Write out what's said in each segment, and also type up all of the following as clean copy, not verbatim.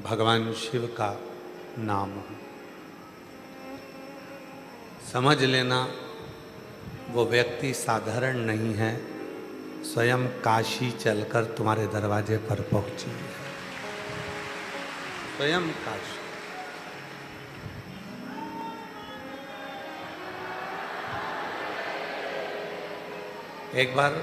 भगवान शिव का नाम है। समझ लेना वो व्यक्ति साधारण नहीं है, स्वयं काशी चलकर तुम्हारे दरवाजे पर पहुंची है। स्वयं काशी। एक बार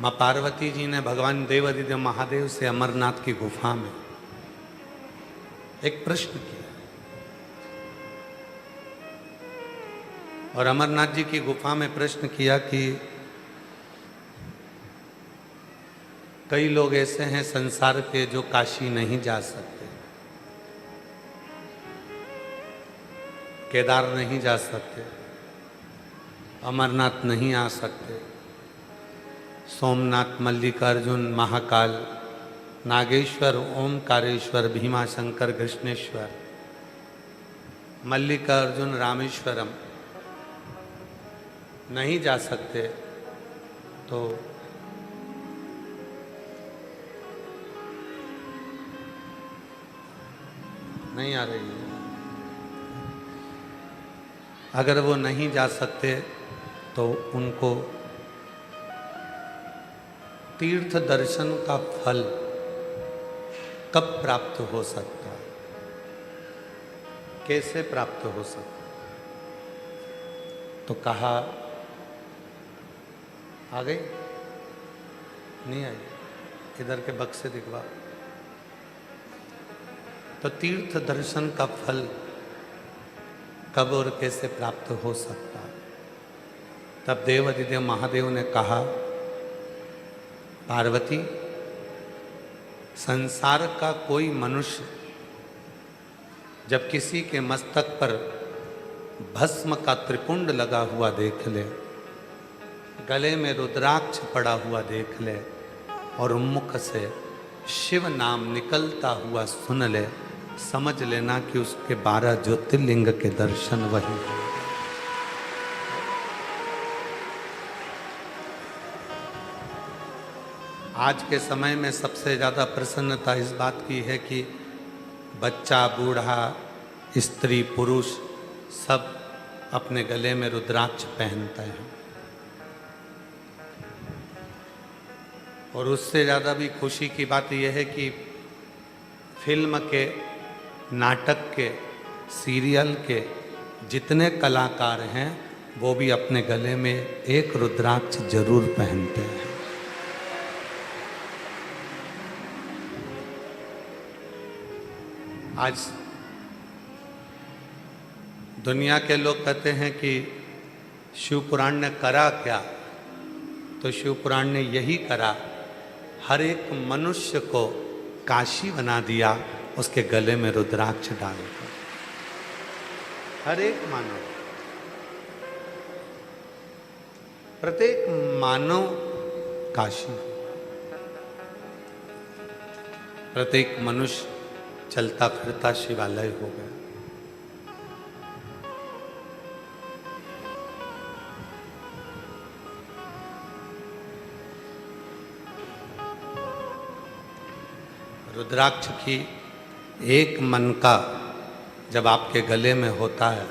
माँ पार्वती जी ने भगवान देवादिदेव महादेव से अमरनाथ की गुफा में एक प्रश्न किया, और अमरनाथ जी की गुफा में प्रश्न किया कि कई लोग ऐसे हैं संसार के जो काशी नहीं जा सकते, केदार नहीं जा सकते, अमरनाथ नहीं आ सकते, सोमनाथ, मल्लिकार्जुन, महाकाल, नागेश्वर, ओमकारेश्वर, भीमाशंकर, कृष्णेश्वर, मल्लिकार्जुन, रामेश्वरम नहीं जा सकते, तो नहीं आ रही है। अगर वो नहीं जा सकते तो उनको तीर्थ दर्शन का फल कब प्राप्त हो सकता है, कैसे प्राप्त हो सकता है? तो कहा, आ गई? नहीं आई? इधर के बक्से दिखवा। तो तीर्थ दर्शन का फल कब और कैसे प्राप्त हो सकता है? तब देवादिदेव महादेव ने कहा, पार्वती, संसार का कोई मनुष्य जब किसी के मस्तक पर भस्म का त्रिपुंड लगा हुआ देख ले, गले में रुद्राक्ष पड़ा हुआ देख ले और मुख से शिव नाम निकलता हुआ सुन ले, समझ लेना कि उसके 12 ज्योतिर्लिंग के दर्शन वही हैं। आज के समय में सबसे ज़्यादा प्रसन्नता इस बात की है कि बच्चा, बूढ़ा, स्त्री, पुरुष सब अपने गले में रुद्राक्ष पहनते हैं। और उससे ज़्यादा भी खुशी की बात यह है कि फिल्म के, नाटक के, सीरियल के जितने कलाकार हैं वो भी अपने गले में एक रुद्राक्ष जरूर पहनते हैं। आज दुनिया के लोग कहते हैं कि शिव पुराण ने करा क्या? तो शिव पुराण ने यही करा, हर एक मनुष्य को काशी बना दिया उसके गले में रुद्राक्ष डालकर। हर एक मानव, प्रत्येक मानव काशी, प्रत्येक मनुष्य चलता फिरता शिवालय हो गया। रुद्राक्ष की एक मन का जब आपके गले में होता है,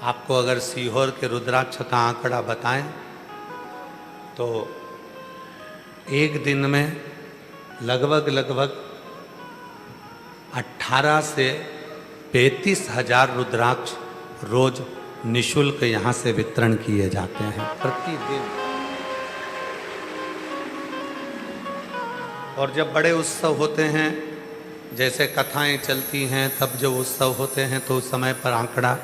आपको अगर सीहोर के रुद्राक्ष का आंकड़ा बताएं तो एक दिन में लगभग 18 से 35 हजार रुद्राक्ष रोज निशुल्क यहाँ से वितरण किए जाते हैं प्रतिदिन। और जब बड़े उत्सव होते हैं, जैसे कथाएं चलती हैं, तब जब उत्सव होते हैं तो उस समय पर आंकड़ा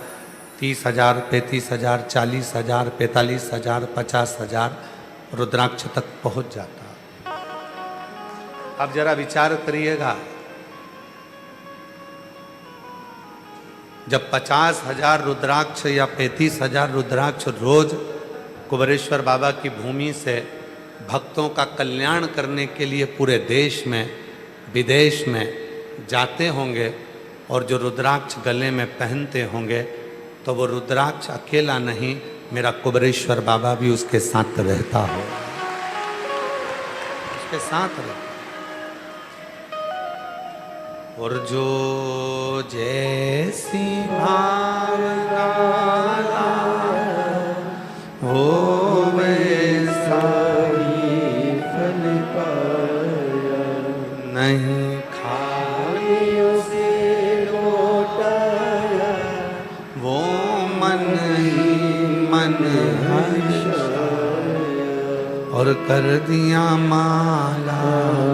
30,000, 35,000, 40,000, 45,000, 50,000 रुद्राक्ष तक पहुंच जाता है। अब जरा विचार करिएगा, जब 50,000 रुद्राक्ष या 35,000 रुद्राक्ष रोज कुबेरेश्वर बाबा की भूमि से भक्तों का कल्याण करने के लिए पूरे देश में, विदेश में जाते होंगे, और जो रुद्राक्ष गले में पहनते होंगे, तो वो रुद्राक्ष अकेला नहीं, मेरा कुबेरेश्वर बाबा भी उसके साथ रहता हो। उसके साथ रहता है। और जो जैसी भावना हो वैसा ही फल पाया, नहीं खालियों से लौटाया, वो मन ही मन हर्षाया, और कर दिया माला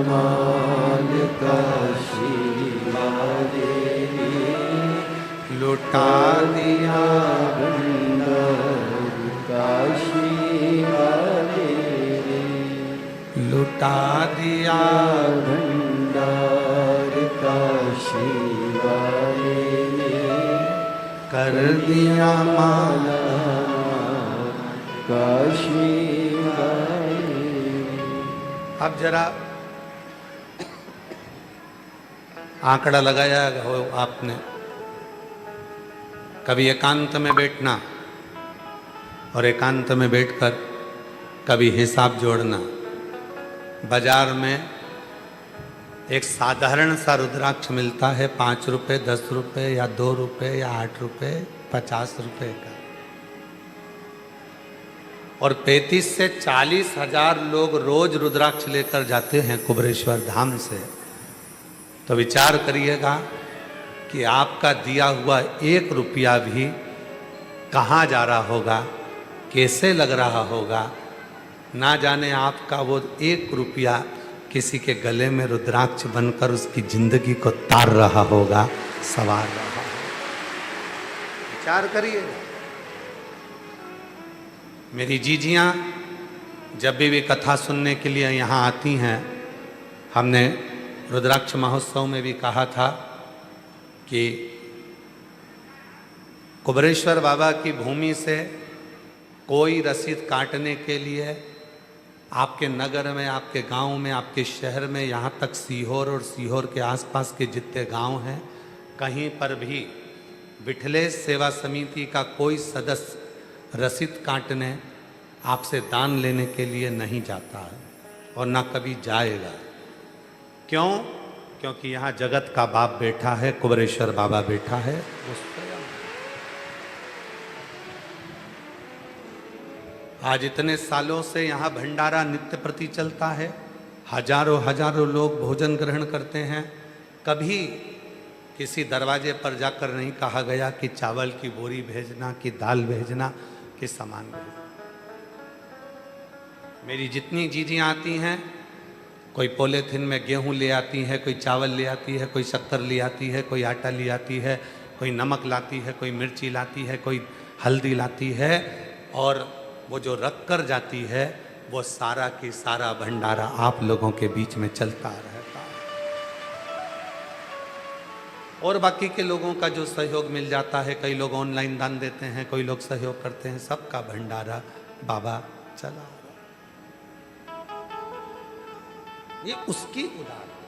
माल का लुटा दिया भंडार काशी वाले, लुटा दिया भंडार काशी वाले, कर दिया माला काशी वाले। अब जरा आंकड़ा लगाया हो आपने, कभी एकांत में बैठना और एकांत में बैठकर कभी हिसाब जोड़ना। बाजार में एक साधारण सा रुद्राक्ष मिलता है 5 रुपये, 10 रुपये या 2 रुपये या 8 रुपये, 50 रुपये का, और 35 से 40 हजार लोग रोज रुद्राक्ष लेकर जाते हैं कुबरेश्वर धाम से। तो विचार करिएगा कि आपका दिया हुआ 1 रुपया भी कहाँ जा रहा होगा, कैसे लग रहा होगा। ना जाने आपका वो 1 रुपया किसी के गले में रुद्राक्ष बनकर उसकी जिंदगी को तार रहा होगा, सवार रहा होगा। विचार करिएगा। मेरी जीजियाँ जब भी कथा सुनने के लिए यहाँ आती हैं, हमने रुद्राक्ष महोत्सव में भी कहा था कि कुबरेश्वर बाबा की भूमि से कोई रसीद काटने के लिए आपके नगर में, आपके गांव में, आपके शहर में, यहाँ तक सीहोर और सीहोर के आसपास के जितने गांव हैं, कहीं पर भी विठलेश सेवा समिति का कोई सदस्य रसीद काटने, आपसे दान लेने के लिए नहीं जाता है और ना कभी जाएगा। क्यों? क्योंकि यहाँ जगत का बाप बैठा है, कुबरेश्वर बाबा बैठा है। आज इतने सालों से यहाँ भंडारा नित्य प्रति चलता है, हजारों हजारों लोग भोजन ग्रहण करते हैं। कभी किसी दरवाजे पर जाकर नहीं कहा गया कि चावल की बोरी भेजना, कि दाल भेजना, कि सामान भेजना। मेरी जितनी जीजियाँ आती हैं, कोई पॉलीथिन में गेहूं ले आती है, कोई चावल ले आती है, कोई शक्कर ले आती है, कोई आटा ले आती है, कोई नमक लाती है, कोई मिर्ची लाती है, कोई हल्दी लाती है, और वो जो रख कर जाती है वो सारा की सारा भंडारा आप लोगों के बीच में चलता रहता है। और बाकी के लोगों का जो सहयोग मिल जाता है, कई लोग ऑनलाइन दान देते हैं, कोई लोग सहयोग करते हैं, सबका भंडारा बाबा चला। ये उसकी उदाहरण।